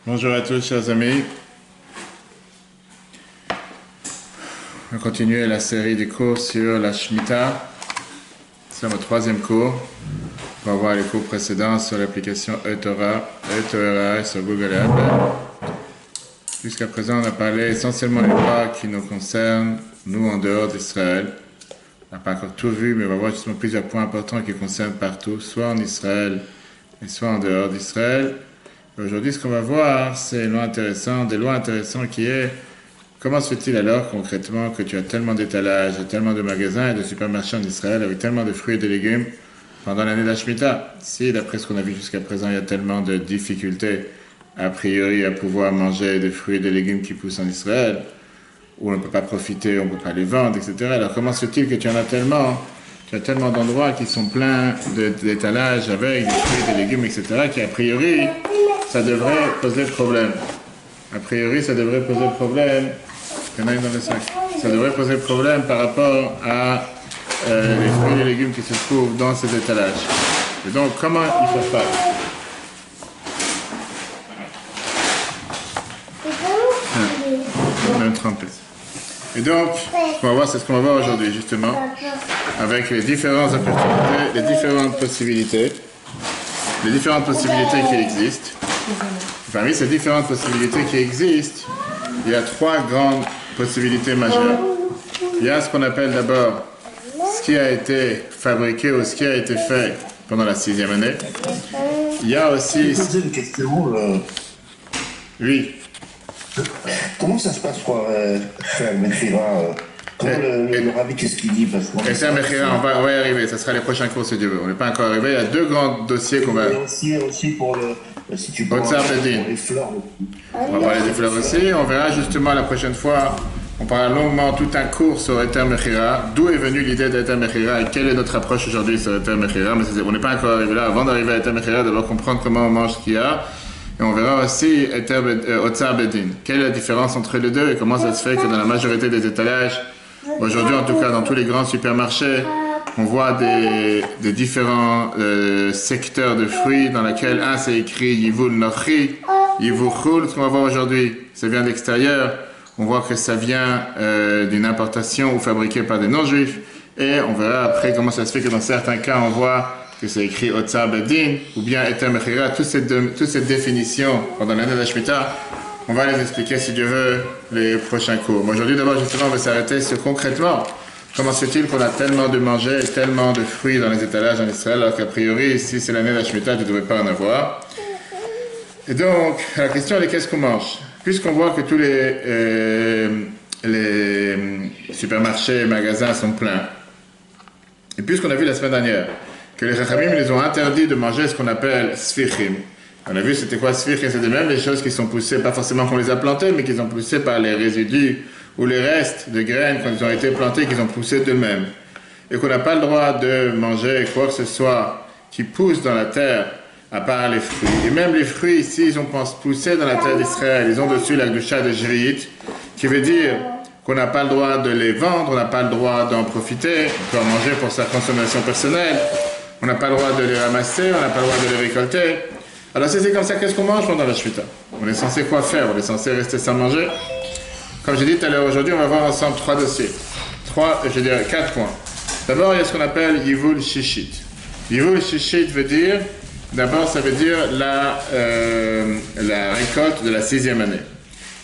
Bonjour à tous, chers amis. On va continuer la série des cours sur la Shemitah. C'est notre troisième cours. On va voir les cours précédents sur l'application eTorah sur Google App. Jusqu'à présent, on a parlé essentiellement des lois qui nous concernent, nous, en dehors d'Israël. On n'a pas encore tout vu, mais on va voir justement plusieurs points importants qui concernent partout, soit en Israël et soit en dehors d'Israël. Aujourd'hui, ce qu'on va voir, c'est des lois intéressantes qui est comment se fait-il alors concrètement que tu as tellement d'étalages, tellement de magasins et de supermarchés en Israël avec tellement de fruits et de légumes pendant l'année de la Shemitah? Si, d'après ce qu'on a vu jusqu'à présent, il y a tellement de difficultés a priori à pouvoir manger des fruits et des légumes qui poussent en Israël, où on ne peut pas profiter, on ne peut pas les vendre, etc. Alors comment se fait-il que tu en as tellement? Tu as tellement d'endroits qui sont pleins d'étalages avec des fruits, des légumes, etc. qui a priori, ça devrait poser problème. A priori, ça devrait poser problème. Il y en a une dans le sac. Ça devrait poser problème par rapport à les fruits et les légumes qui se trouvent dans ces étalages. Et donc, comment il faut faire? Même trempé. Et donc, ce qu'on va voir, c'est ce qu'on va voir aujourd'hui, justement, avec les différentes opportunités, les différentes possibilités qui existent. Parmi ces différentes possibilités qui existent, il y a trois grandes possibilités majeures. Il y a ce qu'on appelle d'abord ce qui a été fabriqué ou ce qui a été fait pendant la 6e année. Il y a aussi... Je peux poser une question. Oui. Comment ça se passe pour faire le Mechira Comment le rabbi, qu'est-ce qu'il dit? Et c'est un Mechira, on va y arriver, ça sera les prochains cours si Dieu veut. On n'est pas encore arrivé, il y a deux grands dossiers qu'on va... Et aussi pour le... Si tu peux les fleurs. On va parler des fleurs aussi, on verra justement la prochaine fois, on parlera longuement tout un cours sur Eter Mechira, d'où est venue l'idée d'Eter Mechira et quelle est notre approche aujourd'hui sur Eter Mechira, mais on n'est pas encore arrivé là. Avant d'arriver à Eter Mechira, d'abord comprendre comment on mange ce qu'il y a. Et on verra aussi Otsar Bedin. Quelle est la différence entre les deux et comment ça se fait que dans la majorité des étalages, aujourd'hui en tout cas dans tous les grands supermarchés, on voit des différents secteurs de fruits dans lesquels un c'est écrit Yivul Nochri, Yivul Chul. Ce qu'on va voir aujourd'hui, ça vient d'extérieur. On voit que ça vient d'une importation ou fabriqué par des non-juifs. Et on verra après comment ça se fait que dans certains cas on voit que c'est écrit Otsar Bedin, ou bien Eter Mechira, toutes ces définitions pendant l'année de la Shemitah, on va les expliquer si Dieu veut les prochains cours. Aujourd'hui d'abord justement on va s'arrêter sur concrètement comment se fait-il qu'on a tellement de manger et tellement de fruits dans les étalages en Israël alors qu'a priori si c'est l'année de la Shemitah tu ne devrais pas en avoir. Et donc la question est qu'est-ce qu'on mange? Puisqu'on voit que tous les supermarchés et magasins sont pleins, et puisqu'on a vu la semaine dernière que les Chachamim les ont interdit de manger ce qu'on appelle sfichim. On a vu c'était quoi sfichim? C'était même les choses qui sont poussées, pas forcément qu'on les a plantées, mais qui sont poussées par les résidus ou les restes de graines quand ils ont été plantés, qu'ils ont poussé d'eux-mêmes. Et qu'on n'a pas le droit de manger quoi que ce soit qui pousse dans la terre, à part les fruits. Et même les fruits ici, ils ont poussé dans la terre d'Israël. Ils ont dessus la gdusha de Jriit, qui veut dire qu'on n'a pas le droit de les vendre, on n'a pas le droit d'en profiter, on peut en manger pour sa consommation personnelle. On n'a pas le droit de les ramasser, on n'a pas le droit de les récolter. Alors si c'est comme ça, qu'est-ce qu'on mange pendant la Shemitah? On est censé quoi faire? On est censé rester sans manger? Comme j'ai dit tout à l'heure, aujourd'hui, on va voir ensemble trois dossiers. Quatre points. D'abord, il y a ce qu'on appelle Yivul Shishit. Yivul Shishit veut dire, d'abord, ça veut dire la récolte de la 6e année,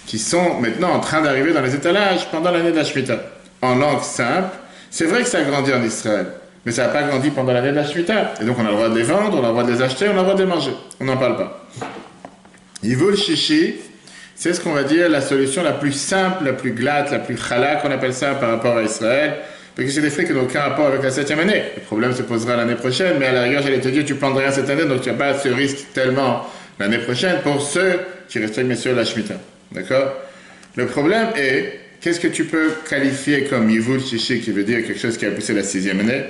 qui sont maintenant en train d'arriver dans les étalages pendant l'année de la Shemitah. En langue simple, c'est vrai que ça a grandi en Israël. Mais ça n'a pas grandi pendant l'année de la Shemitah. Et donc on a le droit de les vendre, on a le droit de les acheter, on a le droit de les manger. On n'en parle pas. Yivul Shishi, c'est ce qu'on va dire la solution la plus simple, la plus glatte, la plus chala, qu'on appelle ça par rapport à Israël. Parce que c'est des fruits qui n'ont aucun rapport avec la 7e année. Le problème se posera l'année prochaine, mais à la rigueur, j'allais te dire, tu ne plantes rien cette année, donc tu n'as pas ce risque tellement l'année prochaine pour ceux qui respectent bien sûr la Shemitah. D'accord? Le problème est, qu'est-ce que tu peux qualifier comme Yivul Shishi, qui veut dire quelque chose qui a poussé la 6e année?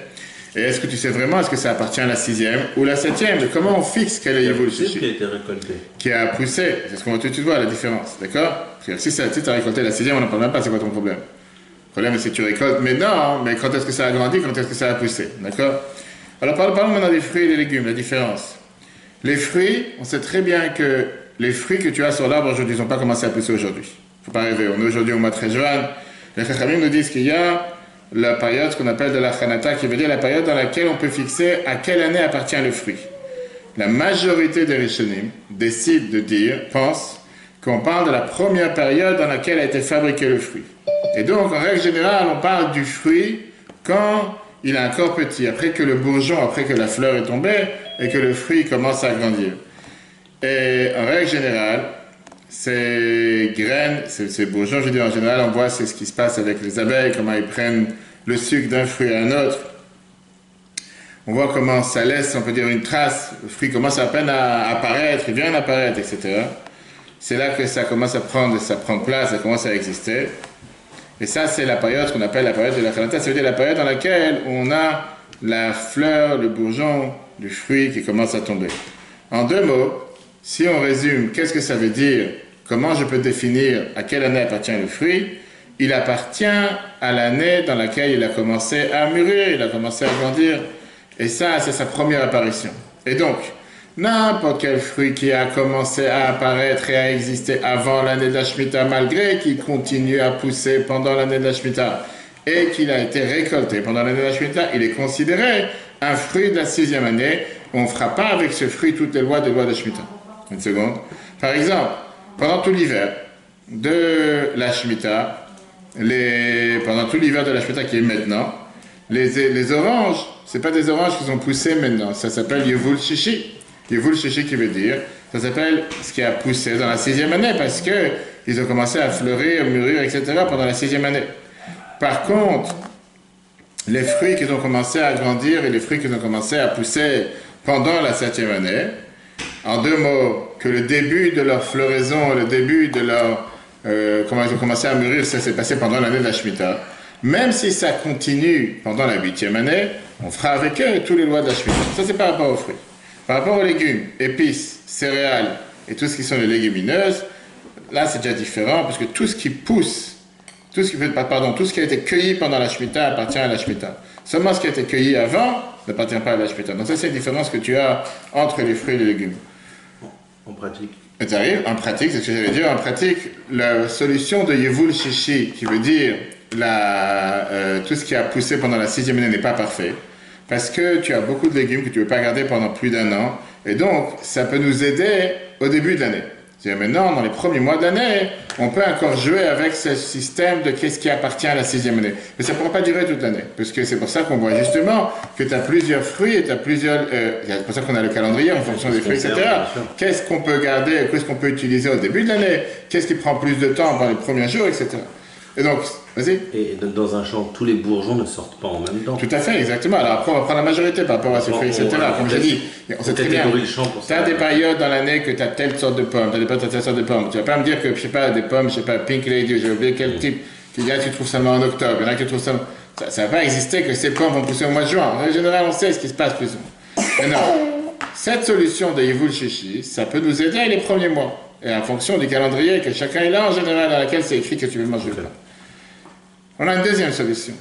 Et est-ce que tu sais vraiment, est-ce que ça appartient à la 6e ou la 7e? Comment on fixe quel est Yivul Shishi? Qui a été récolté. Qui a poussé. C'est ce qu'on va tout de suite voir, la différence. D'accord? Si tu as récolté la 6e, on n'en parle même pas, c'est quoi ton problème? Le problème, c'est que tu récoltes maintenant, mais quand est-ce que ça a grandi, quand est-ce que ça a poussé? D'accord? Alors parlons maintenant des fruits et des légumes, la différence. Les fruits, on sait très bien que les fruits que tu as sur l'arbre aujourd'hui n'ont pas commencé à pousser aujourd'hui. Il ne faut pas rêver. On est aujourd'hui au mois de Tréjouan. Les Chachamim nous disent qu'il y a la période qu'on appelle de la Chanata, qui veut dire la période dans laquelle on peut fixer à quelle année appartient le fruit. La majorité des Rishonim décident de dire, pensent, qu'on parle de la première période dans laquelle a été fabriqué le fruit. Et donc, en règle générale, on parle du fruit quand il est encore petit, après que le bourgeon, après que la fleur est tombée et que le fruit commence à grandir. Et en règle générale, ces graines, ces bourgeons, je veux dire en général, on voit c'est ce qui se passe avec les abeilles, comment ils prennent le sucre d'un fruit à un autre. On voit comment ça laisse, on peut dire, une trace. Le fruit commence à peine à apparaître, il vient d'apparaître, etc. C'est là que ça commence à prendre place, ça commence à exister. Et ça, c'est la période qu'on appelle la période de la Chanata. Ça veut dire la période dans laquelle on a la fleur, le bourgeon du fruit qui commence à tomber. En deux mots, si on résume, qu'est-ce que ça veut dire? Comment je peux définir à quelle année appartient le fruit? Il appartient à l'année dans laquelle il a commencé à mûrir, il a commencé à grandir. Et ça, c'est sa première apparition. Et donc, n'importe quel fruit qui a commencé à apparaître et à exister avant l'année de la Shemitah, malgré qu'il continue à pousser pendant l'année de la Shemitah et qu'il a été récolté pendant l'année de la Shemitah, il est considéré un fruit de la 6e année. On ne fera pas avec ce fruit toutes les lois de Shemitah. Une seconde. Par exemple, pendant tout l'hiver de la Shemitah, pendant tout l'hiver de la Shemitah qui est maintenant, les oranges, ce n'est pas des oranges qui ont poussé maintenant, ça s'appelle Yevul Shishi. Yevul Shishi qui veut dire, ça s'appelle ce qui a poussé dans la 6e année parce qu'ils ont commencé à fleurir, mûrir, etc. pendant la 6e année. Par contre, les fruits qui ont commencé à grandir et les fruits qui ont commencé à pousser pendant la 7e année, en deux mots, que le début de leur floraison, le début de leur... comment ils ont commencé à mûrir, ça s'est passé pendant l'année de la Shemitah. Même si ça continue pendant la 8e année, on fera avec eux tous les lois de la Shemitah. Ça, c'est par rapport aux fruits. Par rapport aux légumes, épices, céréales et tout ce qui sont les légumineuses, là, c'est déjà différent parce que tout ce qui pousse, tout ce qui a été cueilli pendant la Shemitah appartient à la Shemitah. Seulement ce qui a été cueilli avant n'appartient pas à la Shemitah. Donc ça, c'est la différence que tu as entre les fruits et les légumes. En pratique. En pratique, c'est ce que j'allais dire. En pratique, la solution de Yevul Shishi, qui veut dire tout ce qui a poussé pendant la 6e année n'est pas parfait, parce que tu as beaucoup de légumes que tu ne veux pas garder pendant plus d'un an, et donc ça peut nous aider au début de l'année. C'est-à-dire maintenant, dans les premiers mois de l'année, on peut encore jouer avec ce système de qu'est-ce qui appartient à la 6e année. Mais ça ne pourra pas durer toute l'année, parce que c'est pour ça qu'on voit justement que tu as plusieurs fruits et tu as plusieurs... c'est pour ça qu'on a le calendrier en fonction des fruits, etc. Qu'est-ce qu'on peut garder, qu'est-ce qu'on peut utiliser au début de l'année, qu'est-ce qui prend plus de temps dans les premiers jours, etc. Et donc, vas-y. Et dans un champ, tous les bourgeons ne sortent pas en même temps. Tout à fait, exactement. Alors après, on va prendre la majorité par rapport à ces fruits, etc. Comme j'ai dit, on sait très bien. Tu as des périodes dans l'année que tu as telle sorte de pommes, tu as des périodes, telle sorte de pommes. Tu vas pas me dire que, je sais pas, des pommes, je sais pas, Pink Lady, j'ai oublié quel type, qu'il y a que tu trouves seulement en octobre, il y en a que tu trouves seulement... Ça va pas exister que ces pommes vont pousser au mois de juin. En général, on sait ce qui se passe plus ou moins. Maintenant, cette solution de Yevul Shishi, ça peut nous aider les premiers mois. Et en fonction du calendrier que chacun est là, en général, dans laquelle c'est écrit que tu veux manger ou pas. On a une deuxième solution.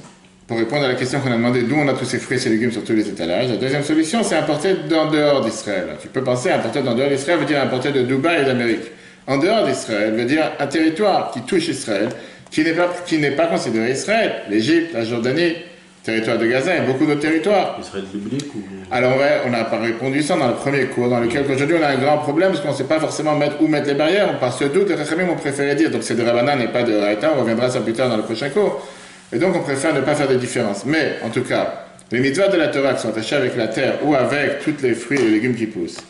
Pour répondre à la question qu'on a demandé d'où on a tous ces fruits et ces légumes sur tous les étalages, la deuxième solution, c'est importer d'en dehors d'Israël. Tu peux penser à importer d'en dehors d'Israël, veut dire importer de Dubaï et d'Amérique. En dehors d'Israël veut dire un territoire qui touche Israël, qui n'est pas considéré Israël. L'Égypte, la Jordanie, territoire de Gaza et beaucoup d'autres territoires. Israël biblique ou... Alors on n'a pas répondu ça dans le premier cours, dans lequel aujourd'hui on a un grand problème parce qu'on ne sait pas forcément où mettre les barrières. Par ce doute, les Chachamim ont préféré dire, donc c'est de Rabbanan et pas de Raïta, on reviendra ça plus tard dans le prochain cours. Et donc on préfère ne pas faire de différence. Mais en tout cas, les mitzvahs de la Torah qui sont attachés avec la terre ou avec tous les fruits et les légumes qui poussent,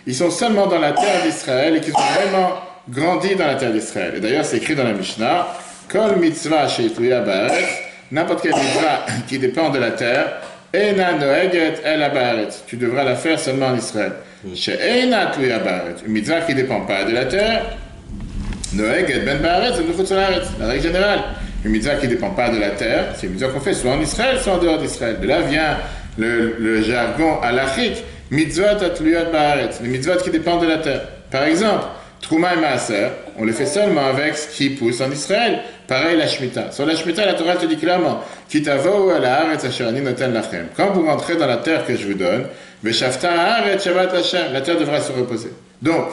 ils sont seulement dans la terre d'Israël et qui sont vraiment grandis dans la terre d'Israël. Et d'ailleurs c'est écrit dans la Mishnah, Kol mitzvah sheitluya ba'aretz, n'importe quelle mitzvah qui dépend de la terre, Ena noeget el ha'ba'aretz, tu devras la faire seulement en Israël. She'ena tluya ba'aretz, une mitzvah qui ne dépend pas de la terre, noeget ben ba'aretz, la règle générale. Une mitzvah qui ne dépend pas de la terre, c'est une mitzvah qu'on fait soit en Israël, soit en dehors d'Israël. De là vient le jargon halachique, mitzvot atluyot ba'aretz, les mitzvot qui dépendent de la terre. Par exemple, Trouma et Maaser, on les fait seulement avec ce qui pousse en Israël. Pareil, la Shemitah. Sur la Shemitah, la Torah te dit clairement, Kitavo ala haaretz asher ani noten lachem. Quand vous rentrez dans la terre que je vous donne, Veshafta haaretz Shabbat Hashem, la terre devra se reposer. Donc,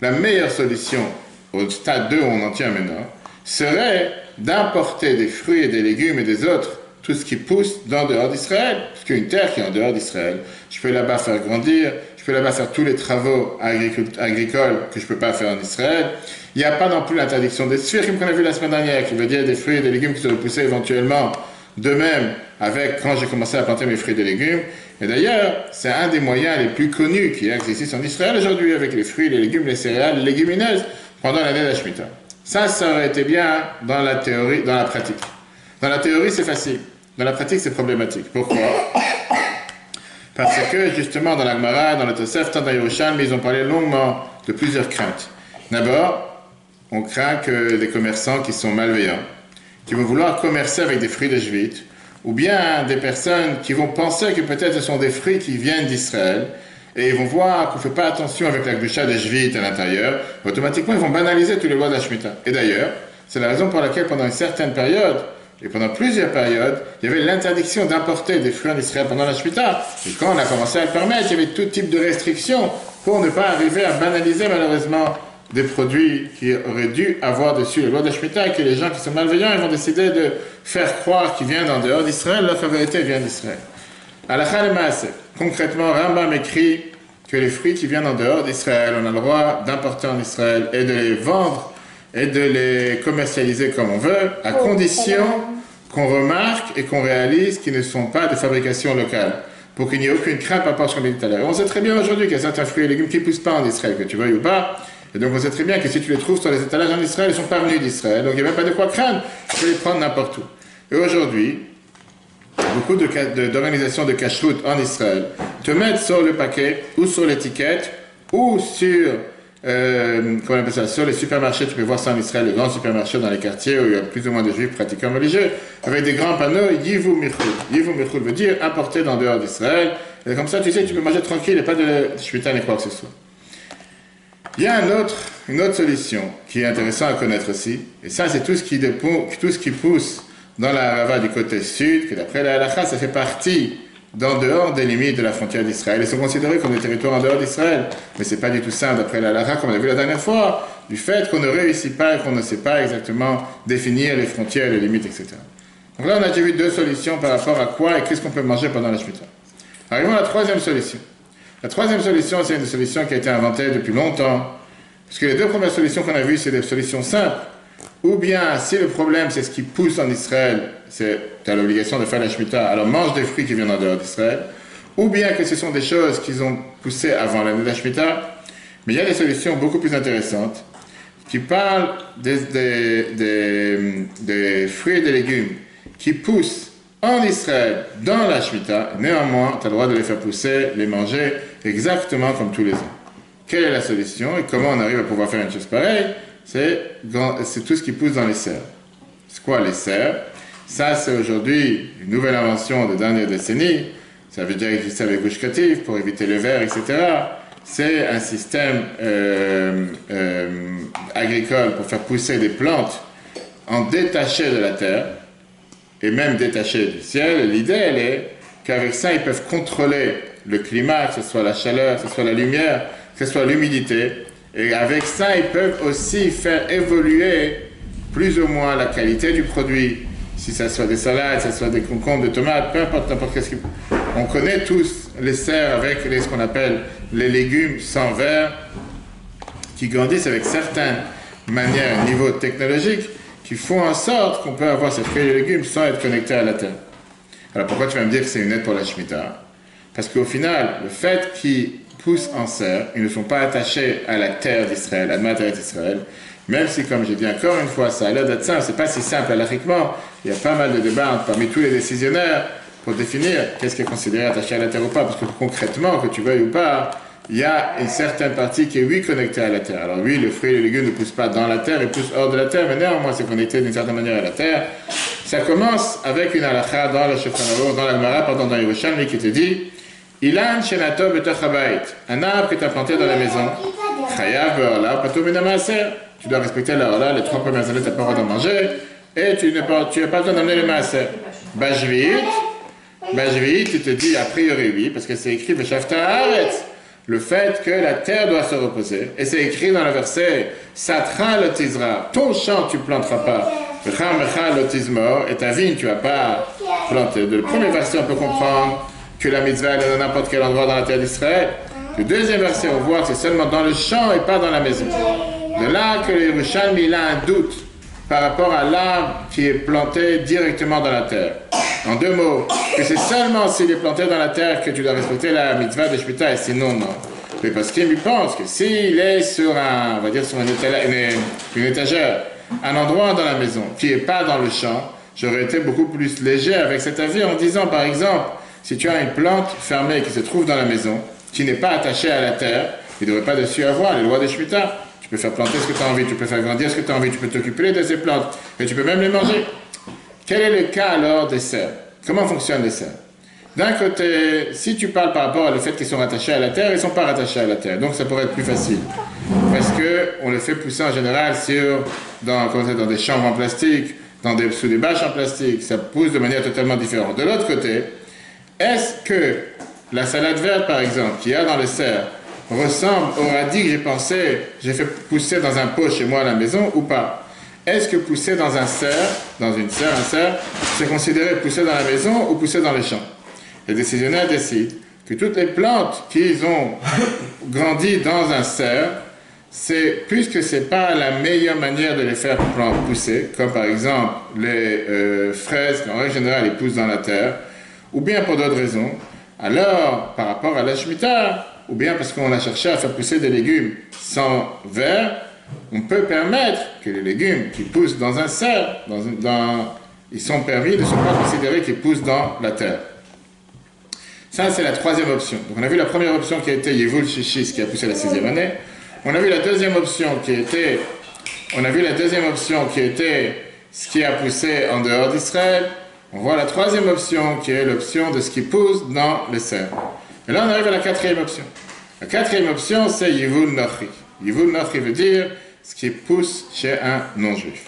la meilleure solution, au stade 2 où on en tient maintenant, serait d'importer des fruits et des légumes et des autres, tout ce qui pousse d'en dehors d'Israël. Parce qu'une terre qui est en dehors d'Israël, je peux là-bas faire grandir, je peux là-bas faire tous les travaux agricoles que je ne peux pas faire en Israël. Il n'y a pas non plus l'interdiction des sphires, comme on a vu la semaine dernière, qui veut dire des fruits et des légumes qui seraient poussés éventuellement de même avec quand j'ai commencé à planter mes fruits et des légumes. Et d'ailleurs, c'est un des moyens les plus connus qui existent en Israël aujourd'hui avec les fruits, les légumes, les céréales, les légumineuses pendant l'année de la Shemitah. Ça aurait été bien dans la théorie, dans la pratique. Dans la théorie, c'est facile. Dans la pratique, c'est problématique. Pourquoi? Parce que justement, dans la Gemara, dans le Tosef, dans Yerushalmi, ils ont parlé longuement de plusieurs craintes. D'abord, on craint que des commerçants qui sont malveillants, qui vont vouloir commercer avec des fruits de Jvit, ou bien des personnes qui vont penser que peut-être ce sont des fruits qui viennent d'Israël, et ils vont voir qu'on ne fait pas attention avec la gdusha de Jvit à l'intérieur, automatiquement ils vont banaliser tous les lois de la Shemitah. Et d'ailleurs, c'est la raison pour laquelle pendant une certaine période, et pendant plusieurs périodes, il y avait l'interdiction d'importer des fruits en Israël pendant la Shemitah. Et quand on a commencé à le permettre, il y avait tout type de restrictions pour ne pas arriver à banaliser malheureusement des produits qui auraient dû avoir dessus les lois de la Shemitah et que les gens qui sont malveillants ils vont décider de faire croire qu'ils viennent en dehors d'Israël, alors qu'en vérité vient d'Israël. Halakha le Maaseh. Concrètement, Rambam écrit que les fruits qui viennent en dehors d'Israël, on a le droit d'importer en Israël et de les vendre et de les commercialiser comme on veut, à condition qu'on remarque et qu'on réalise qu'ils ne sont pas de fabrication locale, pour qu'il n'y ait aucune crainte par rapport à ce qu'on a dit tout à l'heure. On sait très bien aujourd'hui qu'il y a certains fruits et légumes qui ne poussent pas en Israël, que tu veuilles ou pas, et donc on sait très bien que si tu les trouves sur les étalages en Israël, ils ne sont pas venus d'Israël, donc il n'y a même pas de quoi craindre, tu peux les prendre n'importe où. Et aujourd'hui, beaucoup d'organisations de cash-route en Israël te mettent sur le paquet, ou sur l'étiquette, ou sur... comment on appelle ça, sur les supermarchés, tu peux voir ça en Israël, les grands supermarchés dans les quartiers où il y a plus ou moins de juifs pratiquants religieux, avec des grands panneaux, Yivu Michul. Yivu Michul veut dire importer d'en dehors d'Israël. Et comme ça, tu sais, tu peux manger tranquille et pas de Shemitah ni quoi que ce soit. Il y a une autre solution qui est intéressante à connaître aussi, et ça, c'est tout ce qui pousse dans la Harava du côté sud, que d'après la Halakha, ça fait partie d'en dehors des limites de la frontière d'Israël. Ils sont considérés comme des territoires en dehors d'Israël. Mais ce n'est pas du tout ça, d'après la Halakha, comme on a vu la dernière fois, du fait qu'on ne réussit pas et qu'on ne sait pas exactement définir les frontières, les limites, etc. Donc là, on a déjà vu deux solutions par rapport à quoi et qu'est-ce qu'on peut manger pendant la Shemitah. Arrivons à la troisième solution. La troisième solution, c'est une solution qui a été inventée depuis longtemps. Parce que les deux premières solutions qu'on a vues, c'est des solutions simples. Ou bien, si le problème, c'est ce qui pousse en Israël, tu as l'obligation de faire la Shemitah, alors mange des fruits qui viennent en dehors d'Israël. Ou bien que ce sont des choses qu'ils ont poussées avant l'année de la Shemitah. Mais il y a des solutions beaucoup plus intéressantes qui parlent des fruits et des légumes qui poussent en Israël dans la Shemitah. Néanmoins, tu as le droit de les faire pousser, les manger exactement comme tous les ans. Quelle est la solution et comment on arrive à pouvoir faire une chose pareille? C'est tout ce qui pousse dans les serres. C'est quoi les serres? Ça, c'est aujourd'hui une nouvelle invention des dernières décennies. Ça veut dire exister avec Gush Katif pour éviter le verre, etc. C'est un système agricole pour faire pousser des plantes en détaché de la terre et même détaché du ciel. L'idée, elle est qu'avec ça, ils peuvent contrôler le climat, que ce soit la chaleur, que ce soit la lumière, que ce soit l'humidité. Et avec ça, ils peuvent aussi faire évoluer plus ou moins la qualité du produit. Si ça soit des salades, si ça soit des concombres, des tomates, peu importe n'importe qu'est-ce on connaît tous les serres avec ce qu'on appelle les légumes sans verre, qui grandissent avec certaines manières, niveau technologique, qui font en sorte qu'on peut avoir ces fruits et légumes sans être connectés à la terre. Alors pourquoi tu vas me dire que c'est une aide pour la Shemitah? Parce qu'au final, le fait qu'ils poussent en serre, ils ne sont pas attachés à la terre d'Israël, à la matière d'Israël, même si, comme j'ai dit encore une fois, ça a l'air d'être simple, c'est pas si simple halachiquement. Il y a pas mal de débats parmi tous les décisionnaires pour définir qu'est-ce qui est considéré attaché à la terre ou pas, parce que concrètement, que tu veuilles ou pas, il y a une certaine partie qui est, oui, connectée à la terre. Alors oui, le fruit et les légumes ne poussent pas dans la terre, ils poussent hors de la terre, mais néanmoins, c'est connecté d'une certaine manière à la terre. Ça commence avec une halakha dans le Shulchan Aruch, dans la Gemara, pardon, dans Yerushalmi, qui te dit Ilan shenato betach habayit, un arbre que tu as planté dans la maison, chayav be'orla, patur min ha'maaser. Tu dois respecter la orla, les 3 premières années, tu n'as pas le droit d'en manger, et tu n'as pas le droit d'emmener le maaser. Bajvit, tu te dis a priori oui, parce que c'est écrit Veshafta haaretz. le fait que la terre doit se reposer. Et c'est écrit dans le verset Satra lotizra, ton champ tu planteras pas. Et ta vigne tu vas pas planter. De le premier verset, on peut comprendre que la mitzvah est dans n'importe quel endroit dans la terre d'Israël. Le deuxième verset, on voit que c'est seulement dans le champ et pas dans la maison. De là que le Yerushalmi il a un doute par rapport à l'arbre qui est planté directement dans la terre. En deux mots, que c'est seulement s'il est planté dans la terre que tu dois respecter la mitzvah de Shemitah et sinon non. Mais parce qu'il pense que s'il est sur un, on va dire sur une étagère, un endroit dans la maison qui n'est pas dans le champ, j'aurais été beaucoup plus léger avec cet avis en disant par exemple, si tu as une plante fermée qui se trouve dans la maison, qui n'est pas attachée à la terre, il ne devrait pas dessus avoir les lois de Shemitah. Tu peux faire planter ce que tu as envie, tu peux faire grandir ce que tu as envie, tu peux t'occuper de ces plantes, et tu peux même les manger. Quel est le cas alors des serres? Comment fonctionnent les serres? D'un côté, si tu parles par rapport au fait qu'ils sont rattachés à la terre, ils ne sont pas rattachés à la terre, donc ça pourrait être plus facile. Parce qu'on les fait pousser en général dans des chambres en plastique, sous des bâches en plastique, ça pousse de manière totalement différente. De l'autre côté, est-ce que la salade verte, par exemple, qu'il y a dans les serres, ressemble au radis que j'ai fait pousser dans un pot chez moi à la maison ou pas? Est-ce que pousser dans un serre, c'est considéré pousser dans la maison ou pousser dans les champs? Les décisionnaires décident que toutes les plantes qu'ils ont grandi dans un serre, puisque ce n'est pas la meilleure manière de les faire pousser, comme par exemple les fraises, en règle générale, ils poussent dans la terre, ou bien pour d'autres raisons, alors par rapport à la Shemitah, ou bien parce qu'on a cherché à faire pousser des légumes sans verre, on peut permettre que les légumes qui poussent dans un serre, ils sont permis, ne sont pas considérés qu'ils poussent dans la terre. Ça, c'est la troisième option. Donc, on a vu la première option qui a été Yevul Shishis, qui a poussé la 6e année. On a vu la deuxième option qui était ce qui a poussé en dehors d'Israël. On voit la troisième option qui est l'option de ce qui pousse dans les serres. Et là, on arrive à la quatrième option. La quatrième option, c'est Yevul Nochri. Yevul Nochri veut dire ce qui pousse chez un non-juif.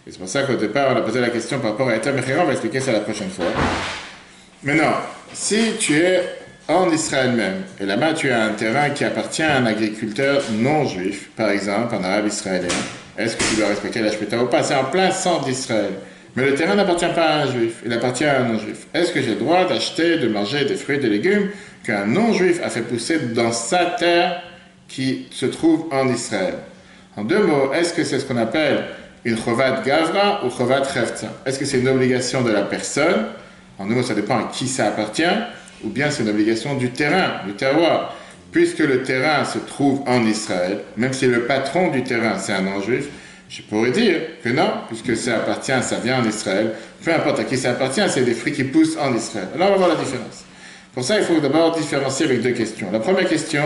Et c'est pour ça qu'au départ, on a posé la question par rapport à Etam Mechira, on va expliquer ça la prochaine fois. Maintenant, si tu es en Israël même, et là-bas tu as un terrain qui appartient à un agriculteur non-juif, par exemple en arabe israélien, est-ce que tu dois respecter la Shemitah ou pas? C'est en plein centre d'Israël. Mais le terrain n'appartient pas à un juif, il appartient à un non-juif. Est-ce que j'ai le droit d'acheter, de manger des fruits et des légumes qu'un non-juif a fait pousser dans sa terre qui se trouve en Israël? En deux mots, est-ce que c'est ce qu'on appelle une chovat gavra ou chovat chefta? Est-ce que c'est une obligation de la personne? En deux mots, ça dépend à qui ça appartient, ou bien c'est une obligation du terrain, du terroir. Puisque le terrain se trouve en Israël, même si le patron du terrain c'est un non-juif, je pourrais dire que non, puisque ça vient en Israël, peu importe à qui ça appartient, c'est des fruits qui poussent en Israël. Alors on va voir la différence. Pour ça, il faut d'abord différencier avec deux questions. La première question,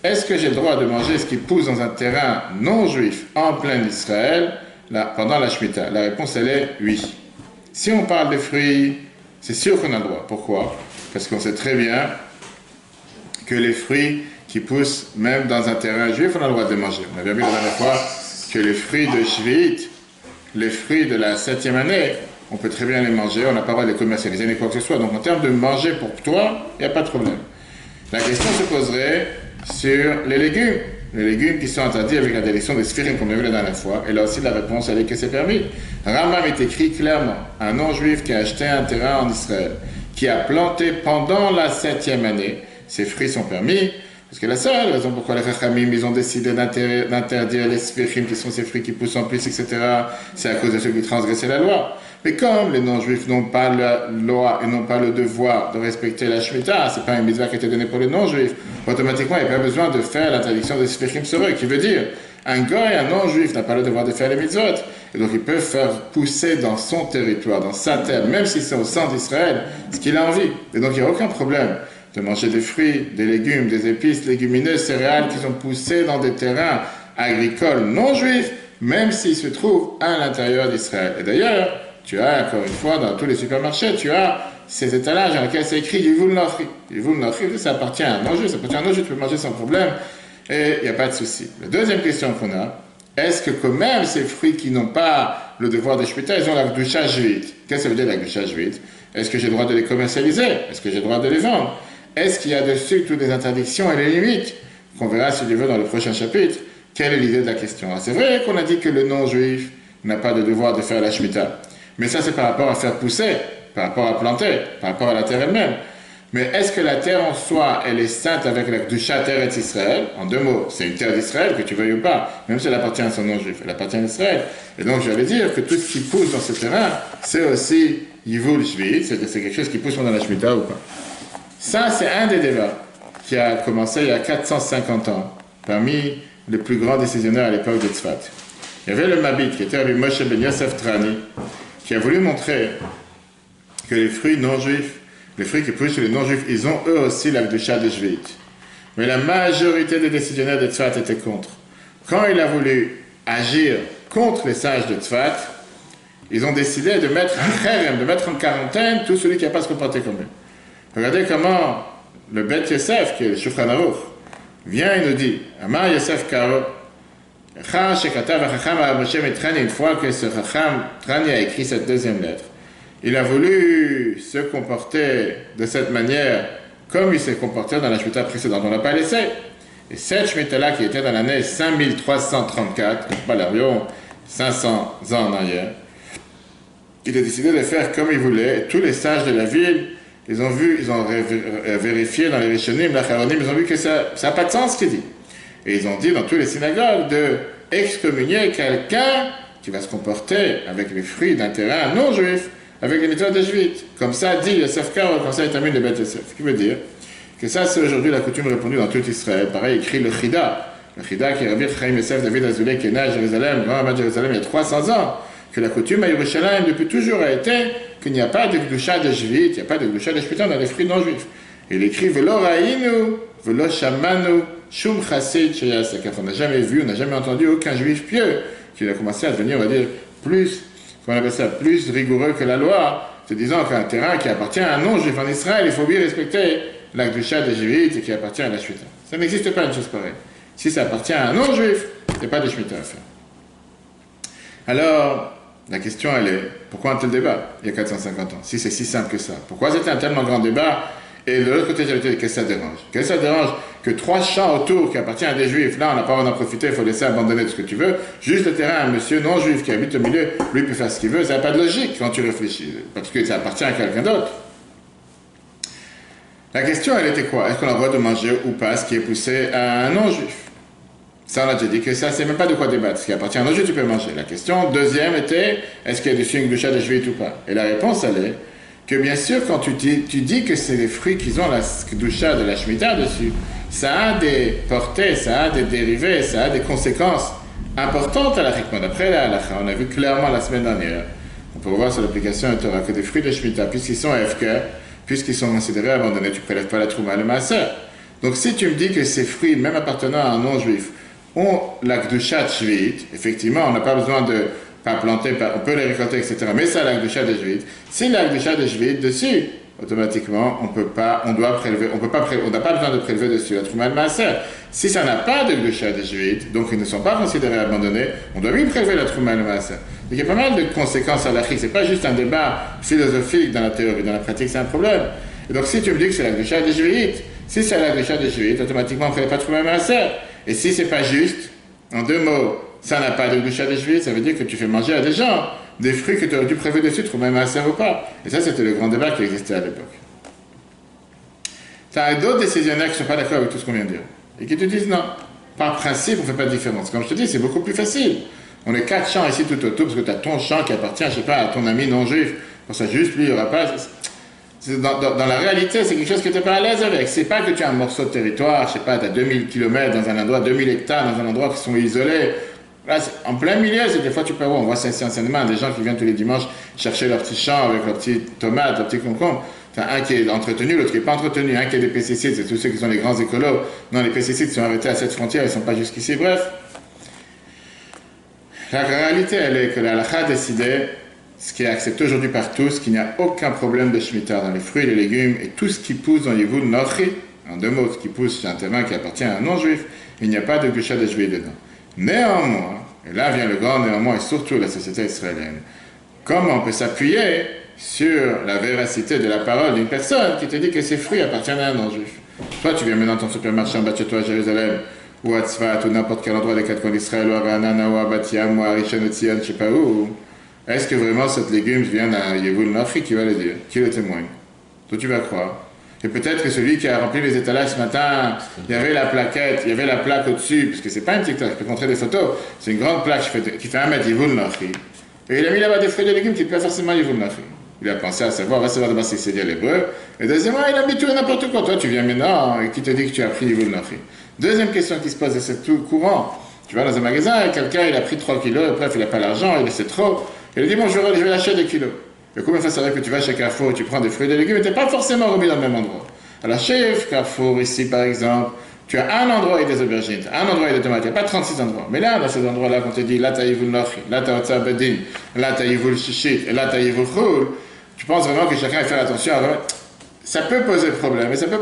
est-ce que j'ai le droit de manger ce qui pousse dans un terrain non-juif en plein Israël pendant la Shemitah? La réponse, elle est oui. Si on parle de fruits, c'est sûr qu'on a le droit. Pourquoi? Parce qu'on sait très bien que les fruits qui poussent même dans un terrain juif, on a le droit de les manger. On a bien vu la dernière fois que les fruits de Shvi'it, les fruits de la 7e année, on peut très bien les manger, on n'a pas le droit de les commercialiser ni quoi que ce soit. Donc en termes de manger pour toi, il n'y a pas de problème. La question se poserait sur les légumes. Les légumes qui sont interdits avec la délection des sphirim, comme on a vu la dernière fois. Et là aussi, la réponse, elle est que c'est permis. Rambam est écrit clairement, un non-juif qui a acheté un terrain en Israël, qui a planté pendant la 7e année, ses fruits sont permis, parce que la seule raison pourquoi les Chachamim, ils ont décidé d'interdire les sphirim, qui sont ces fruits qui poussent en plus, etc., c'est à cause de ceux qui transgressaient la loi. Mais comme les non-juifs n'ont pas la loi et n'ont pas le devoir de respecter la Shemitah, c'est pas une mitzvah qui a été donnée pour les non-juifs, automatiquement, il n'y a pas besoin de faire l'interdiction des sphirim sur eux, qui veut dire, un goy, un non-juif n'a pas le devoir de faire les mitzvot, et donc il peut faire pousser dans son territoire, dans sa terre, même si c'est au centre d'Israël, ce qu'il a envie. Et donc il n'y a aucun problème de manger des fruits, des légumes, des épices, légumineuses, céréales qui sont poussées dans des terrains agricoles non-juifs, même s'ils se trouvent à l'intérieur d'Israël. Et d'ailleurs, tu as, encore une fois, dans tous les supermarchés, tu as ces étalages dans lesquels c'est écrit Yevul Nochri. Yevul Nochri, ça appartient à un non-juif, ça appartient à un non-juif, tu peux manger sans problème, et il n'y a pas de souci. La deuxième question qu'on a, est-ce que quand même ces fruits qui n'ont pas le devoir de Shemitah, ils ont la Gdusha Shvi'it? Qu'est-ce que ça veut dire la Gdusha Shvi'it? Est-ce que j'ai le droit de les commercialiser? Est-ce que j'ai le droit de les vendre? Est-ce qu'il y a dessus toutes les interdictions et les limites? Qu'on verra si Dieu veut dans le prochain chapitre. Quelle est l'idée de la question? C'est vrai qu'on a dit que le non-juif n'a pas de devoir de faire la Shemitah. Mais ça, c'est par rapport à faire pousser, par rapport à planter, par rapport à la terre elle-même. Mais est-ce que la terre en soi, elle est sainte avec la Kedusha Eretz Israël? En deux mots, c'est une terre d'Israël, que tu veuilles ou pas, même si elle appartient à son non-juif, elle appartient à Israël. Et donc, j'allais dire que tout ce qui pousse dans ce terrain, c'est aussi Yivul Shvit, c'est quelque chose qui pousse pendant la Shemitah ou pas. Ça, c'est un des débats qui a commencé il y a 450 ans, parmi les plus grands décisionnaires à l'époque de Tzfat. Il y avait le Mabit, qui était avec Moshe Ben Yosef Trani, qui a voulu montrer que les fruits non-juifs, les fruits qui poussent chez les non-juifs, ils ont eux aussi la Kedusha de Shvit. Mais la majorité des décisionnaires de Tzfat étaient contre. Quand il a voulu agir contre les sages de Tzfat, ils ont décidé de mettre un kherem, de mettre en quarantaine tout celui qui n'a pas se comporté comme eux. Regardez comment le Bet Yosef, qui est le Shulchan Aruch, vient et nous dit, Amar Yosef Karo, une fois que ce Chacham Trani a écrit cette deuxième lettre, il a voulu se comporter de cette manière comme il s'est comporté dans la Shemitah précédente. On ne l'a pas laissé. Et cette Shemitah-là, qui était dans l'année 5334, pas l'avion, 500 ans en arrière, il a décidé de faire comme il voulait. Et tous les sages de la ville, ils ont vérifié dans les Rishonim, la Charonim, ils ont vu que ça n'a pas de sens ce qu'il dit. Et ils ont dit dans toutes les synagogues de excommunier quelqu'un qui va se comporter avec les fruits d'un terrain non juif, avec les méthodes de juifs. Comme ça dit Yosef Karo, comme ça il termine le Bet Yosef. Ce qui veut dire que ça c'est aujourd'hui la coutume répandue dans tout Israël. Pareil, écrit le Chida. Le Chida qui est Rabbi Chaim Yosef David Azoulay qui est né à Jérusalem, grand rabbin de Jérusalem il y a 300 ans. Que la coutume à Yerushalayim depuis toujours a été qu'il n'y a pas de Kedusha de Shvit, il n'y a pas de Kedusha de Shvita dans les fruits non juifs. Et il écrit Velo Raïnu, Velo Shamanu, Shum Chassid Sheyasakaf. On n'a jamais vu, on n'a jamais entendu aucun juif pieux qui a commencé à devenir, on va dire, plus, comment on appelle ça, plus rigoureux que la loi, se disant qu'un terrain qui appartient à un non-juif en Israël, il faut bien respecter la Kedusha de Shvit et qui appartient à la Shvita. Ça n'existe pas une chose pareille. Si ça appartient à un non-juif, il n'y a pas de Shvita à faire. Alors, la question, elle est, pourquoi un tel débat, il y a 450 ans, si c'est si simple que ça? Pourquoi c'était un tellement grand débat? Et de l'autre côté, j'allais dire, qu'est-ce que ça dérange? Qu'est-ce que ça dérange que 3 champs autour qui appartiennent à des juifs, là, on n'a pas envie d'en profiter, il faut laisser abandonner tout ce que tu veux, juste le terrain à un monsieur non-juif qui habite au milieu, lui peut faire ce qu'il veut, ça n'a pas de logique quand tu réfléchis, parce que ça appartient à quelqu'un d'autre. La question, elle était quoi? Est-ce qu'on a le droit de manger ou pas ce qui est poussé à un non-juif? Ça, on a déjà dit que ça, c'est même pas de quoi débattre. Ce qui appartient à un non-juif, tu peux manger. La question deuxième était, est-ce qu'il y a dessus une Kedusha de Shvit ou pas? Et la réponse, elle est que bien sûr, quand tu dis que c'est les fruits qui ont la Kedusha de la Shemitah dessus, ça a des portées, ça a des dérivés, ça a des conséquences importantes à la Hikmah. D'après la halakha, on a vu clairement la semaine dernière, on peut voir sur l'application de Torah que des fruits de Shemitah, puisqu'ils sont FK, puisqu'ils sont considérés abandonnés, tu ne prélèves pas la Trouma, le Maaser. Donc si tu me dis que ces fruits, même appartenant à un non-juif, ont la Kedusha de Shvit, effectivement, on n'a pas besoin de pas planter, on peut les récolter, etc. Mais ça, la Kedusha de Shvit. Si la Kedusha de Shvit dessus, automatiquement, on doit prélever, on n'a pas besoin de prélever dessus la Trouma de Maaser. Si ça n'a pas de Kedusha de Shvit, donc ils ne sont pas considérés abandonnés, on doit lui prélever la Trouma de Maaser. Donc il y a pas mal de conséquences à l'achik. C'est pas juste un débat philosophique dans la théorie, dans la pratique, c'est un problème. Et donc si tu me dis que c'est la Kedusha de Shvit, si c'est la Kedusha de Shvit, automatiquement on ne prélève pas de Trouma de Maaser. Et si c'est pas juste, en deux mots, ça n'a pas de Kedusha de Shvit, ça veut dire que tu fais manger à des gens des fruits que tu aurais dû prélever dessus, trouver même assez ou pas. Et ça, c'était le grand débat qui existait à l'époque. Ça a d'autres décisionnaires qui ne sont pas d'accord avec tout ce qu'on vient de dire. Et qui te disent non, par principe, on ne fait pas de différence. Comme je te dis, c'est beaucoup plus facile. On est 4 champs ici tout autour, parce que tu as ton champ qui appartient, je ne sais pas, à ton ami non-juif. Pour ça, juste lui, il n'y aura pas. Dans la réalité, c'est quelque chose que tu n'es pas à l'aise avec. C'est pas que tu as un morceau de territoire, je sais pas, tu as 2000 km dans un endroit, 2000 hectares dans un endroit qui sont isolés. Là, en plein milieu, c'est des fois tu peux voir, on voit ça ici anciennement, des gens qui viennent tous les dimanches chercher leur petit champ avec leurs petites tomates, leurs petits concombres. Un qui est entretenu, l'autre qui n'est pas entretenu, un qui a des pesticides, c'est tous ceux qui sont les grands écolos. Non, les pesticides sont arrêtés à cette frontière, ils ne sont pas jusqu'ici, bref. La réalité, elle est que la halakha a décidé, ce qui est accepté aujourd'hui par tous, qu'il n'y a aucun problème de shemitah dans les fruits, les légumes et tout ce qui pousse dans Yevud Nochi, en deux mots, ce qui pousse sur un terrain qui appartient à un non-juif, il n'y a pas de Kedusha de Shvit dedans. Néanmoins, et là vient le grand néanmoins et surtout la société israélienne, comment on peut s'appuyer sur la véracité de la parole d'une personne qui te dit que ces fruits appartiennent à un non-juif. Toi, tu viens maintenant dans ton supermarché en bas de chez toi à Jérusalem, ou à Tzfat, ou n'importe quel endroit des quatre coins d'Israël, ou à Ra'anana, ou à Bat Yam, ou à Rishon LeZion, je ne sais pas où. Est-ce que vraiment cette légume vient d'un Yevul Nafri qui va le dire, qui le témoigne? Toi, tu vas croire. Et peut-être que celui qui a rempli les étalages ce matin, il y avait la plaquette, il y avait la plaque au-dessus, parce que c'est pas une petite plaque, je peux montrer des photos, c'est une grande plaque qui fait 1 mètre Yevul Nafri. Et il a mis là-bas des fruits et des légumes qui ne plaisent pas forcément Yevul Nafri. Il a pensé à savoir, va savoir d'abord si c'est dit l'hébreu. Et deuxièmement, il a mis tout et n'importe quoi. Toi, tu viens maintenant et qui te dit que tu as pris Yevul Nafri. Deuxième question qui se pose, et c'est tout courant. Tu vas dans un magasin et quelqu'un, il a pris 3 kilos, et bref, il n'a pas l'argent, il essaie trop. Il dit, bon, je vais acheter 2 kilos. Et combien de fois c'est vrai que tu vas chez Carrefour et tu prends des fruits et des légumes et tu n'es pas forcément remis dans le même endroit. Alors, chez Carrefour, ici, par exemple, tu as un endroit avec des aubergines, un endroit avec des tomates, il n'y a pas 36 endroits. Mais là, dans ces endroits-là, quand on te dit, là, tu as Yevul Nafri, là, tu as Otsa Bedin, là, tu as Yevul Shishit, et là, tu as Yevul Choul, tu penses vraiment que chacun va faire attention à... Ça peut poser problème, mais ça peut...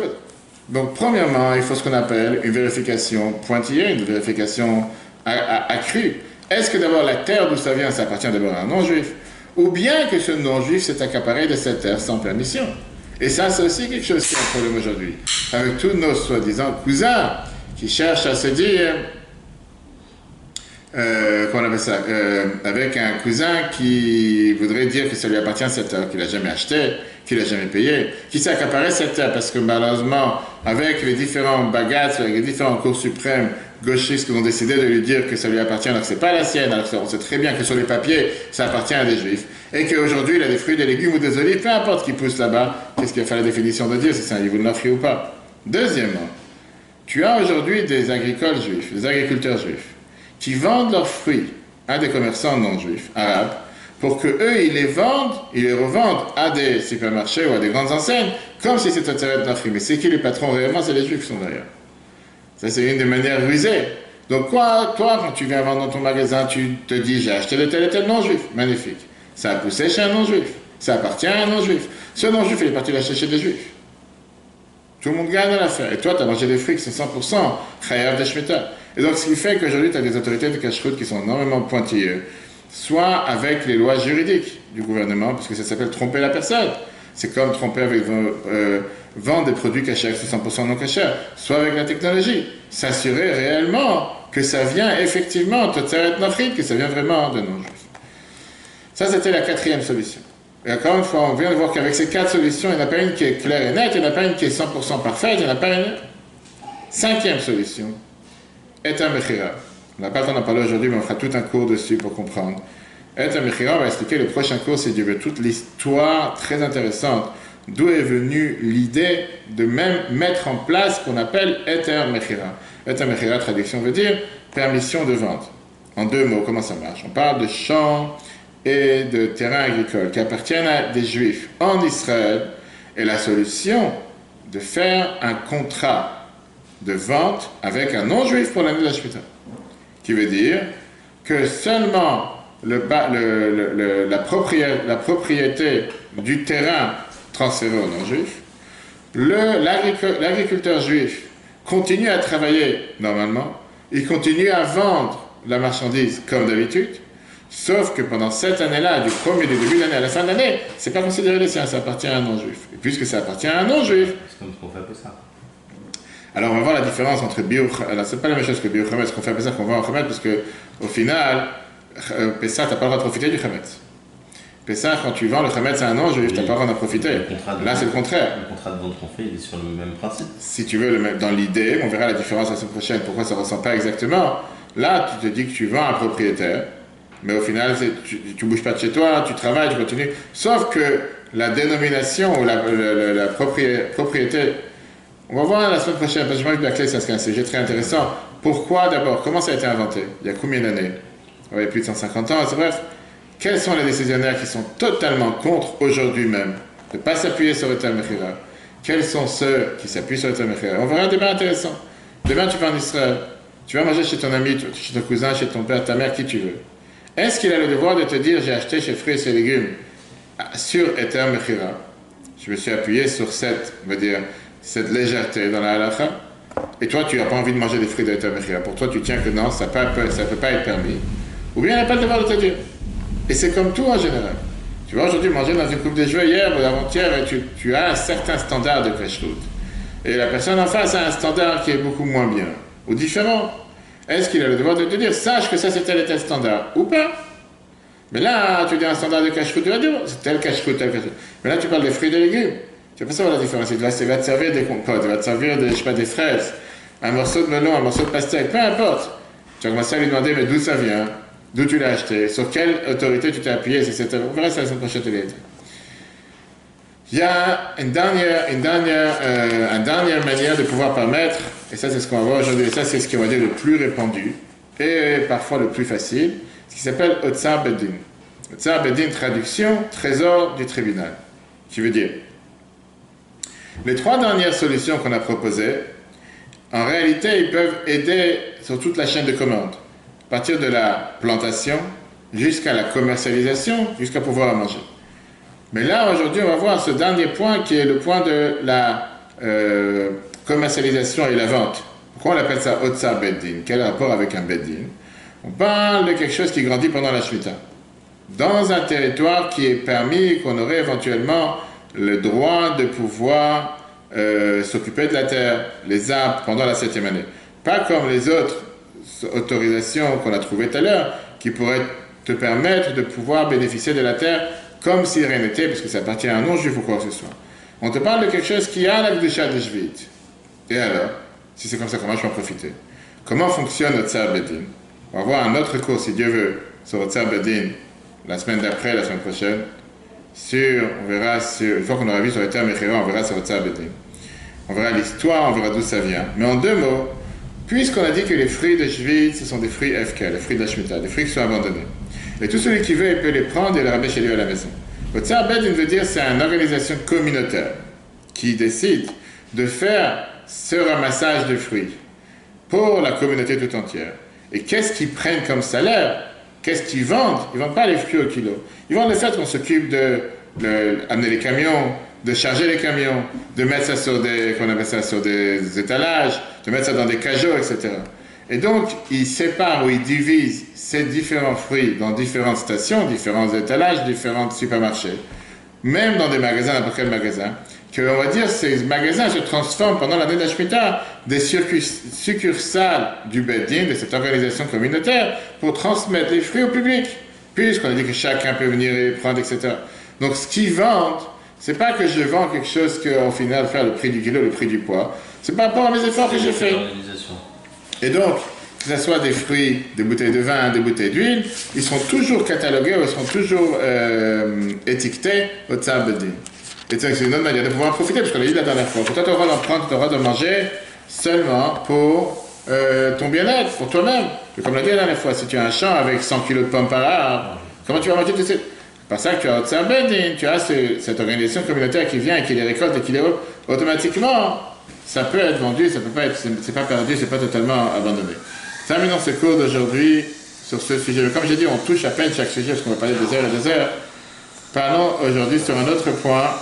Donc, premièrement, il faut ce qu'on appelle une vérification pointillée, une vérification accrue. Est-ce que d'abord la terre d'où ça vient, ça appartient d'abord à un non-juif? Ou bien que ce non-juif s'est accaparé de cette terre sans permission? Et ça, c'est aussi quelque chose qui est un problème aujourd'hui. Avec tous nos soi-disant cousins qui cherchent à se dire... comment on appelle ça, avec un cousin qui voudrait dire que ça lui appartient cette terre, qu'il n'a jamais acheté, qu'il n'a jamais payé, qui s'est accaparé cette terre parce que malheureusement, avec les différents bagatts, avec les différents cours suprêmes gauchistes qui ont décidé de lui dire que ça lui appartient alors que ce n'est pas la sienne, alors qu'on sait très bien que sur les papiers, ça appartient à des juifs, et qu'aujourd'hui, il a des fruits, des légumes ou des olives, peu importe qui pousse là-bas, qu'est-ce qu'il va faire la définition de Dieu, si c'est un Yevul Nafri ou pas. Deuxièmement, tu as aujourd'hui des agricoles juifs, des agriculteurs juifs, qui vendent leurs fruits à des commerçants non-juifs, arabes, pour qu'eux, ils les vendent, ils les revendent à des supermarchés ou à des grandes enseignes, comme si c'était Teret Nafri. Mais c'est qui les patrons réellement? C'est les juifs qui sont derrière. Ça, c'est une des manières rusées. Donc, toi, quand tu viens vendre dans ton magasin, tu te dis, j'ai acheté de tel et tel non-juif. Magnifique. Ça a poussé chez un non-juif. Ça appartient à un non-juif. Ce non-juif, il est parti l'acheter chez des juifs. Tout le monde gagne à l'affaire. Et toi, tu as mangé des fruits qui sont 100% chayav de Shemitah. Et donc, ce qui fait qu'aujourd'hui, tu as des autorités de cacheroute qui sont énormément pointilleuses, soit avec les lois juridiques du gouvernement, parce que ça s'appelle tromper la personne. C'est comme tromper avec vendre des produits cachers qui sont 100% non cachers, soit avec la technologie. S'assurer réellement que ça vient effectivement de Teret Nafri, que ça vient vraiment de non-juifs. Ça, c'était la 4e solution. Et encore une fois, on vient de voir qu'avec ces 4 solutions, il n'y en a pas une qui est claire et nette, il n'y en a pas une qui est 100% parfaite, il n'y en a pas une. 5e solution. Eter Mechira. On n'a pas le temps d'en parler aujourd'hui, mais on fera tout un cours dessus pour comprendre. Eter Mechira, on va expliquer le prochain cours, si Dieu veut, toute l'histoire très intéressante, d'où est venue l'idée de même mettre en place ce qu'on appelle Eter Mechira. Eter Mechira, traduction veut dire permission de vente. En 2 mots, comment ça marche? On parle de champs et de terrains agricoles qui appartiennent à des juifs en Israël, et la solution de faire un contrat de vente avec un non-juif pour l'année de la Shemitah. Qui veut dire que seulement la propriété du terrain transféré au non-juif, l'agriculteur juif continue à travailler normalement, il continue à vendre la marchandise comme d'habitude, sauf que pendant cette année-là, du début de l'année à la fin de l'année, c'est pas considéré les siens, ça appartient à un non-juif. Et puisque ça appartient à un non-juif, C'est comme ce qu'on fait un peu ça. alors on va voir la différence entre bio. Alors c'est pas la même chose que bio chametz, qu'on fait Pessah qu'on vend en chametz, parce que au final, Pessah, t'as pas le droit de profiter du chametz. Pessah, quand tu vends le chametz à un non-juif, t'as pas le droit d'en profiter. Là, c'est le contraire. Le contrat de vente qu'on fait, il est sur le même principe. Si tu veux, dans l'idée, on verra la différence la semaine prochaine, pourquoi ça ne ressemble pas exactement. Là, tu te dis que tu vends à un propriétaire, mais au final, tu ne bouges pas de chez toi, tu travailles, tu continues. Sauf que la dénomination ou la propriété, on va voir la semaine prochaine, parce que je pense que la clé, ça serait un sujet très intéressant. Pourquoi d'abord? Comment ça a été inventé? Il y a combien d'années? Il y a plus de 150 ans, c'est bref. Quels sont les décisionnaires qui sont totalement contre aujourd'hui même de ne pas s'appuyer sur le Eter Mechira? Quels sont ceux qui s'appuient sur le Eter Mechira? On verra un débat intéressant. Demain, tu vas en Israël. Tu vas manger chez ton ami, chez ton cousin, chez ton père, ta mère, qui tu veux. Est-ce qu'il a le devoir de te dire, j'ai acheté chez Fruits et Légumes sur Eter Mechira? Je me suis appuyé sur cette légèreté dans la halakha. Et toi, tu n'as pas envie de manger des fruits de Eter Mechira. Pour toi, tu tiens que non, ça ne peut pas être permis. Ou bien il n'a pas le devoir de te dire. Et c'est comme tout en général. Tu vas aujourd'hui manger dans une coupe de cheveux hier ou avant-hier et tu as un certain standard de kashrut. Et la personne en face a un standard qui est beaucoup moins bien ou différent. Est-ce qu'il a le devoir de te dire, sache que ça c'est tel et tel standard ou pas? Mais là, tu dis un standard de kashrut, tu vas dire, c'est tel kashrut, tel kashrut. Mais là, tu parles des fruits et des légumes. Tu vas pas savoir la différence. Il va te servir des compotes, il va te servir je sais pas, des fraises, un morceau de melon, un morceau de pastèque, peu importe. Tu vas commencer à lui demander, mais d'où ça vient? D'où tu l'as acheté? Sur quelle autorité tu t'es appuyé? On verra ça la semaine prochaine. Il y a une dernière manière de pouvoir permettre, et ça c'est ce qu'on va voir aujourd'hui, et ça c'est ce qu'on va dire le plus répandu, et parfois le plus facile, ce qui s'appelle Otsar Bedin. Otsar Bedin, traduction, trésor du tribunal. Qui veut dire, les trois dernières solutions qu'on a proposées, en réalité, ils peuvent aider sur toute la chaîne de commande. À partir de la plantation jusqu'à la commercialisation, jusqu'à pouvoir manger. Mais là, aujourd'hui, on va voir ce dernier point qui est le point de la commercialisation et la vente. Pourquoi on appelle ça Otsar Beddin? Quel rapport avec un Beddin? On parle de quelque chose qui grandit pendant la Shemitah. Dans un territoire qui est permis, qu'on aurait éventuellement le droit de pouvoir s'occuper de la terre, les arbres, pendant la 7e année. Pas comme les autres autorisations qu'on a trouvées tout à l'heure, qui pourraient te permettre de pouvoir bénéficier de la terre comme si rien n'était, parce que ça appartient à un non-juif ou quoi que ce soit. On te parle de quelque chose qui a la Kedusha de Shvit. Et alors, si c'est comme ça, comment je peux en profiter? Comment fonctionne Otsar Bedin? On va voir un autre cours, si Dieu veut, sur Otsar Bedin, la semaine d'après, la semaine prochaine. On verra, une fois qu'on aura vu sur les termes Mechira, on verra sur Otsar Bedin. On verra l'histoire, on verra d'où ça vient. Mais en deux mots, puisqu'on a dit que les fruits de Shvit, ce sont des fruits FK, les fruits de la Shemitah, des fruits qui sont abandonnés. Et tout celui qui veut, il peut les prendre et les ramener chez lui à la maison. Otsar Bedin veut dire c'est une organisation communautaire qui décide de faire ce ramassage de fruits pour la communauté tout entière. Et qu'est-ce qu'ils prennent comme salaire? Qu'est-ce qu'ils vendent? Ils ne vendent pas les fruits au kilo. Ils vendent le fait qu'on s'occupe d'amener les camions, de charger les camions, de mettre ça sur des étalages, de mettre ça dans des cajots, etc. Et donc, ils séparent ou ils divisent ces différents fruits dans différentes stations, différents étalages, différents supermarchés, même dans des magasins, n'importe quel magasin, que on va dire ces magasins se transforment pendant l'année de la Shemitah des succursales du Beddin, de cette organisation communautaire, pour transmettre les fruits au public, puisqu'on a dit que chacun peut venir les prendre, etc. Donc, ce qu'ils vendent, c'est pas que je vends quelque chose qu'au final, faire le prix du kilo, le prix du poids. C'est par rapport à mes efforts que j'ai fait. Et donc, que ce soit des fruits, des bouteilles de vin, des bouteilles d'huile, ils seront toujours catalogués, ou ils seront toujours étiquetés au Otsar Bedin. Et c'est une autre manière de pouvoir en profiter, parce qu'on l'a dit la dernière fois. Toi, tu as le droit d'en prendre, tu as le droit de manger seulement pour ton bien-être, pour toi-même. Et comme on l'a dit la dernière fois, si tu as un champ avec 100 kilos de pommes par arbre, comment tu vas manger tout ça? C'est par ça que tu as Otsar Bedin, tu as cette organisation communautaire qui vient et qui les récolte et qui les automatiquement. Ça peut être vendu, ça peut pas être, c'est pas perdu, c'est pas totalement abandonné. Terminons ce cours d'aujourd'hui sur ce sujet. Comme j'ai dit, on touche à peine chaque sujet parce qu'on va parler des heures et des heures. Parlons aujourd'hui sur un autre point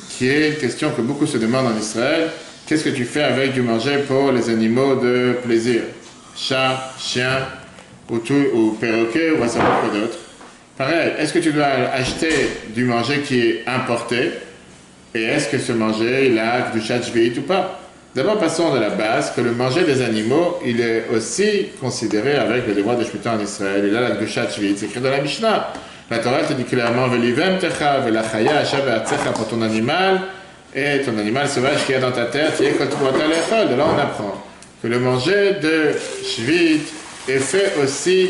qui est une question que beaucoup se demandent en Israël. Qu'est-ce que tu fais avec du manger pour les animaux de plaisir? Chat, chien, ou perroquet, ou à savoir quoi d'autre. Pareil, est-ce que tu dois acheter du manger qui est importé? Et est-ce que ce manger, il a du shvit ou pas? D'abord, passons de la base que le manger des animaux, il est aussi considéré avec le devoir de Shemitah en Israël. Il a la Gdushat Shvit, c'est écrit dans la Mishnah. La Torah te dit clairement, Velivem techa, velachaya, asher ve'atzecha pour ton animal, et ton animal sauvage qui est dans ta terre, tu es quand tu vas à l'école. De là, on apprend que le manger de Shvit est fait aussi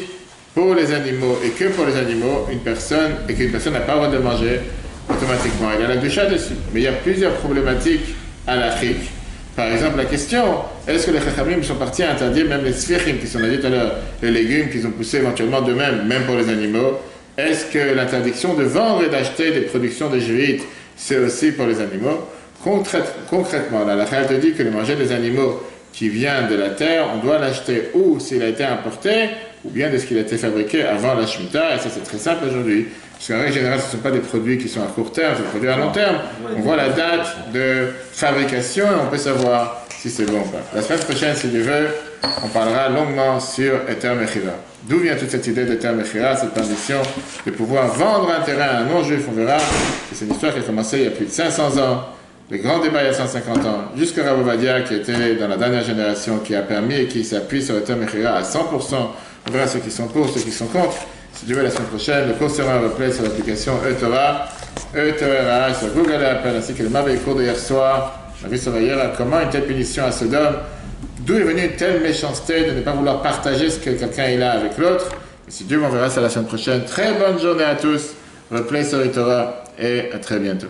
pour les animaux, et que pour les animaux, qu'une personne n'a pas le droit de manger automatiquement. Il y a la Gdusha dessus. Mais il y a plusieurs problématiques à l'Afrique. Par exemple, la question, est-ce que les Chachamim sont partis à interdire même les sfichim, qui sont dit tout à l'heure, les légumes qu'ils ont poussés éventuellement d'eux-mêmes, même pour les animaux? Est-ce que l'interdiction de vendre et d'acheter des productions de Shvit, c'est aussi pour les animaux? Concrètement, la Chachamim te dit que le manger des animaux qui vient de la terre, on doit l'acheter ou s'il a été importé, ou bien de ce qu'il a été fabriqué avant la Shemitah, et ça c'est très simple aujourd'hui. Parce qu'en règle générale, ce ne sont pas des produits qui sont à court terme, c'est des produits à long terme. On voit la date de fabrication et on peut savoir si c'est bon ou pas. La semaine prochaine, si Dieu veut, on parlera longuement sur Eter Mechira. D'où vient toute cette idée d'Eter Mechira, cette permission de pouvoir vendre un terrain à un non-juif? On verra que c'est une histoire qui a commencé il y a plus de 500 ans, les grands débats il y a 150 ans, jusqu'à Rav Ovadia qui était dans la dernière génération, qui a permis et qui s'appuie sur Eter Mechira à 100%. On verra ceux qui sont pour, ceux qui sont contre. Si Dieu veut, la semaine prochaine, le cours sera un replay sur l'application E-Torah, E-Torah sur Google et Apple, ainsi que le mauvais cours d'hier soir. On a vu sur hier comment une telle punition à Sodome, d'où est venue une telle méchanceté de ne pas vouloir partager ce que quelqu'un est là avec l'autre. Et si Dieu, on verra ça la semaine prochaine. Très bonne journée à tous. Replay sur E-Torah et à très bientôt.